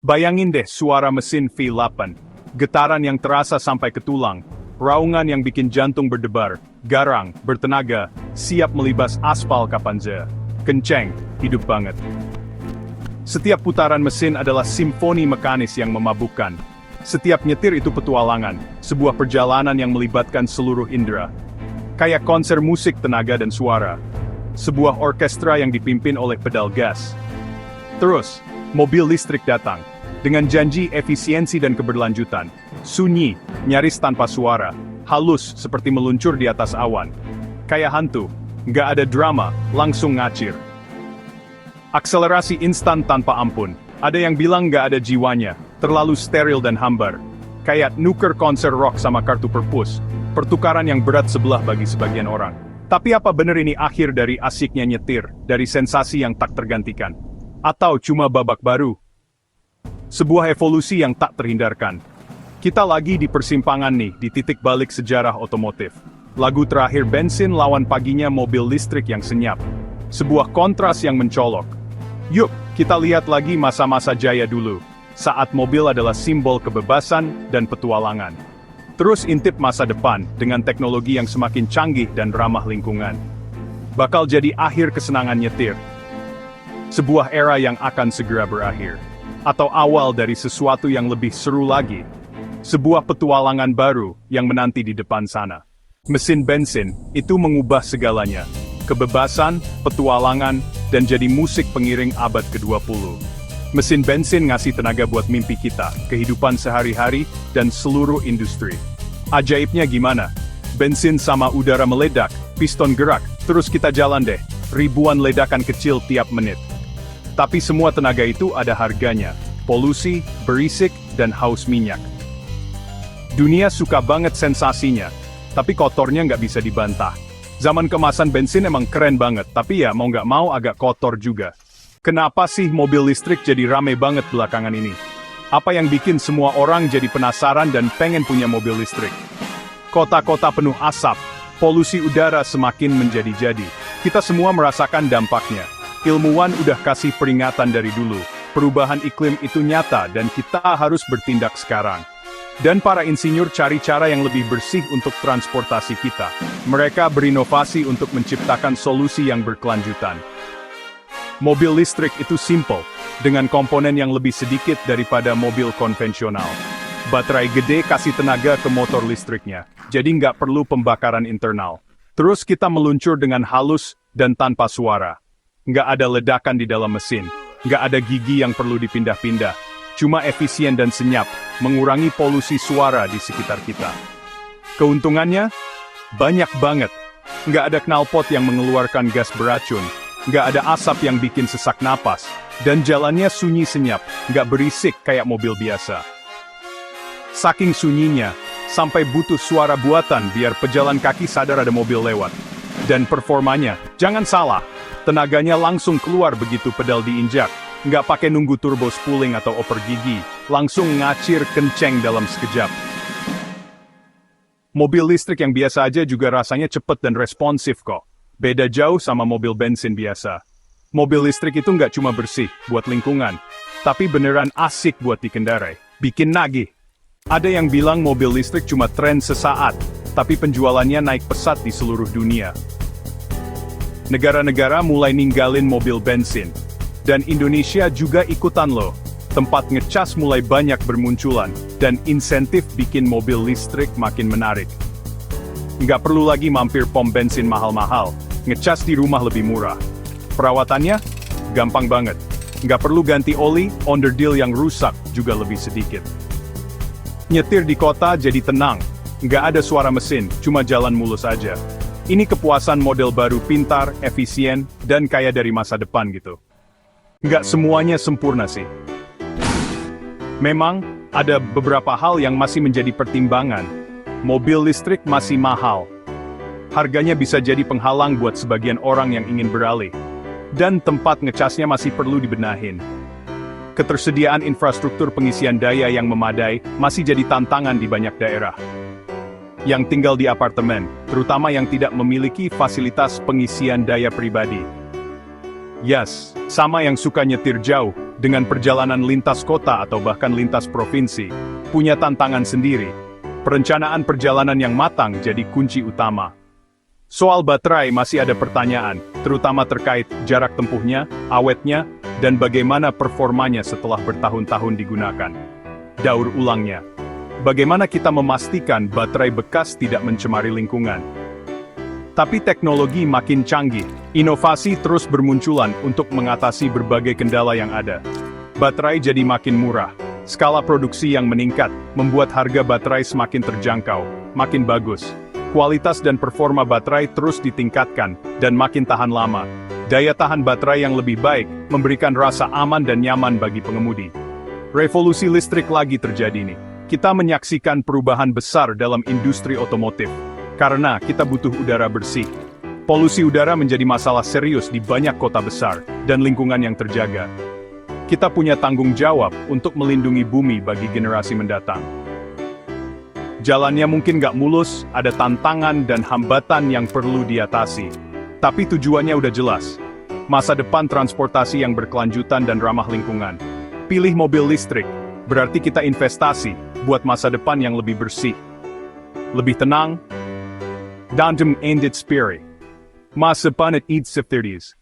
Bayangin deh suara mesin V8, getaran yang terasa sampai ke tulang, raungan yang bikin jantung berdebar, garang, bertenaga, siap melibas aspal kapan saja. Kenceng, hidup banget. Setiap putaran mesin adalah simfoni mekanis yang memabukkan. Setiap nyetir itu petualangan, sebuah perjalanan yang melibatkan seluruh indera. Kayak konser musik tenaga dan suara. Sebuah orkestra yang dipimpin oleh pedal gas. Terus, mobil listrik datang. Dengan janji efisiensi dan keberlanjutan. Sunyi, nyaris tanpa suara. Halus seperti meluncur di atas awan. Kayak hantu, nggak ada drama, langsung ngacir. Akselerasi instan tanpa ampun. Ada yang bilang nggak ada jiwanya, terlalu steril dan hambar. Kayak nuker konser rock sama kartu perpus. Pertukaran yang berat sebelah bagi sebagian orang. Tapi apa benar ini akhir dari asiknya nyetir, dari sensasi yang tak tergantikan? Atau cuma babak baru? Sebuah evolusi yang tak terhindarkan. Kita lagi di persimpangan nih, di titik balik sejarah otomotif. Lagu terakhir bensin lawan paginya mobil listrik yang senyap. Sebuah kontras yang mencolok. Yuk, kita lihat lagi masa-masa jaya dulu. Saat mobil adalah simbol kebebasan dan petualangan. Terus intip masa depan dengan teknologi yang semakin canggih dan ramah lingkungan. Bakal jadi akhir kesenangan nyetir. Sebuah era yang akan segera berakhir. Atau awal dari sesuatu yang lebih seru lagi. Sebuah petualangan baru yang menanti di depan sana. Mesin bensin itu mengubah segalanya. Kebebasan, petualangan, dan jadi musik pengiring abad ke-20. Mesin bensin ngasih tenaga buat mimpi kita, kehidupan sehari-hari, dan seluruh industri. Ajaibnya gimana? Bensin sama udara meledak, piston gerak, terus kita jalan deh. Ribuan ledakan kecil tiap menit. Tapi semua tenaga itu ada harganya. Polusi, berisik, dan haus minyak. Dunia suka banget sensasinya, tapi kotornya nggak bisa dibantah. Zaman kemasan bensin emang keren banget, tapi ya mau nggak mau agak kotor juga. Kenapa sih mobil listrik jadi rame banget belakangan ini? Apa yang bikin semua orang jadi penasaran dan pengen punya mobil listrik? Kota-kota penuh asap, polusi udara semakin menjadi-jadi. Kita semua merasakan dampaknya. Ilmuwan udah kasih peringatan dari dulu. Perubahan iklim itu nyata dan kita harus bertindak sekarang. Dan para insinyur cari cara yang lebih bersih untuk transportasi kita. Mereka berinovasi untuk menciptakan solusi yang berkelanjutan. Mobil listrik itu simple, dengan komponen yang lebih sedikit daripada mobil konvensional. Baterai gede kasih tenaga ke motor listriknya, jadi nggak perlu pembakaran internal. Terus kita meluncur dengan halus dan tanpa suara. Nggak ada ledakan di dalam mesin, nggak ada gigi yang perlu dipindah-pindah. Cuma efisien dan senyap, mengurangi polusi suara di sekitar kita. Keuntungannya? Banyak banget. Nggak ada knalpot yang mengeluarkan gas beracun, nggak ada asap yang bikin sesak napas, dan jalannya sunyi senyap, nggak berisik kayak mobil biasa. Saking sunyinya, sampai butuh suara buatan biar pejalan kaki sadar ada mobil lewat. Dan performanya, jangan salah, tenaganya langsung keluar begitu pedal diinjak. Nggak pakai nunggu turbo spooling atau oper gigi, langsung ngacir kenceng dalam sekejap. Mobil listrik yang biasa aja juga rasanya cepet dan responsif kok. Beda jauh sama mobil bensin biasa. Mobil listrik itu nggak cuma bersih buat lingkungan, tapi beneran asik buat dikendarai, bikin nagih. Ada yang bilang mobil listrik cuma tren sesaat, tapi penjualannya naik pesat di seluruh dunia. Negara-negara mulai ninggalin mobil bensin. Dan Indonesia juga ikutan loh. Tempat ngecas mulai banyak bermunculan, dan insentif bikin mobil listrik makin menarik. Nggak perlu lagi mampir pom bensin mahal-mahal, ngecas di rumah lebih murah. Perawatannya? Gampang banget. Nggak perlu ganti oli, onderdil yang rusak juga lebih sedikit. Nyetir di kota jadi tenang, nggak ada suara mesin, cuma jalan mulus aja. Ini kepuasan model baru pintar, efisien, dan kaya dari masa depan gitu. Nggak semuanya sempurna sih. Memang, ada beberapa hal yang masih menjadi pertimbangan. Mobil listrik masih mahal. Harganya bisa jadi penghalang buat sebagian orang yang ingin beralih. Dan tempat ngecasnya masih perlu dibenahin. Ketersediaan infrastruktur pengisian daya yang memadai masih jadi tantangan di banyak daerah. Yang tinggal di apartemen, terutama yang tidak memiliki fasilitas pengisian daya pribadi. Yes, sama yang suka nyetir jauh, dengan perjalanan lintas kota atau bahkan lintas provinsi, punya tantangan sendiri. Perencanaan perjalanan yang matang jadi kunci utama. Soal baterai masih ada pertanyaan, terutama terkait jarak tempuhnya, awetnya, dan bagaimana performanya setelah bertahun-tahun digunakan. Daur ulangnya. Bagaimana kita memastikan baterai bekas tidak mencemari lingkungan? Tapi teknologi makin canggih, inovasi terus bermunculan untuk mengatasi berbagai kendala yang ada. Baterai jadi makin murah, skala produksi yang meningkat, membuat harga baterai semakin terjangkau, makin bagus. Kualitas dan performa baterai terus ditingkatkan, dan makin tahan lama. Daya tahan baterai yang lebih baik, memberikan rasa aman dan nyaman bagi pengemudi. Revolusi listrik lagi terjadi nih. Kita menyaksikan perubahan besar dalam industri otomotif. Karena kita butuh udara bersih. Polusi udara menjadi masalah serius di banyak kota besar, dan lingkungan yang terjaga. Kita punya tanggung jawab untuk melindungi bumi bagi generasi mendatang. Jalannya mungkin gak mulus, ada tantangan dan hambatan yang perlu diatasi. Tapi tujuannya udah jelas. Masa depan transportasi yang berkelanjutan dan ramah lingkungan. Pilih mobil listrik, berarti kita investasi buat masa depan yang lebih bersih. Lebih tenang, dan ended spirit. Masa depan at EED 30s.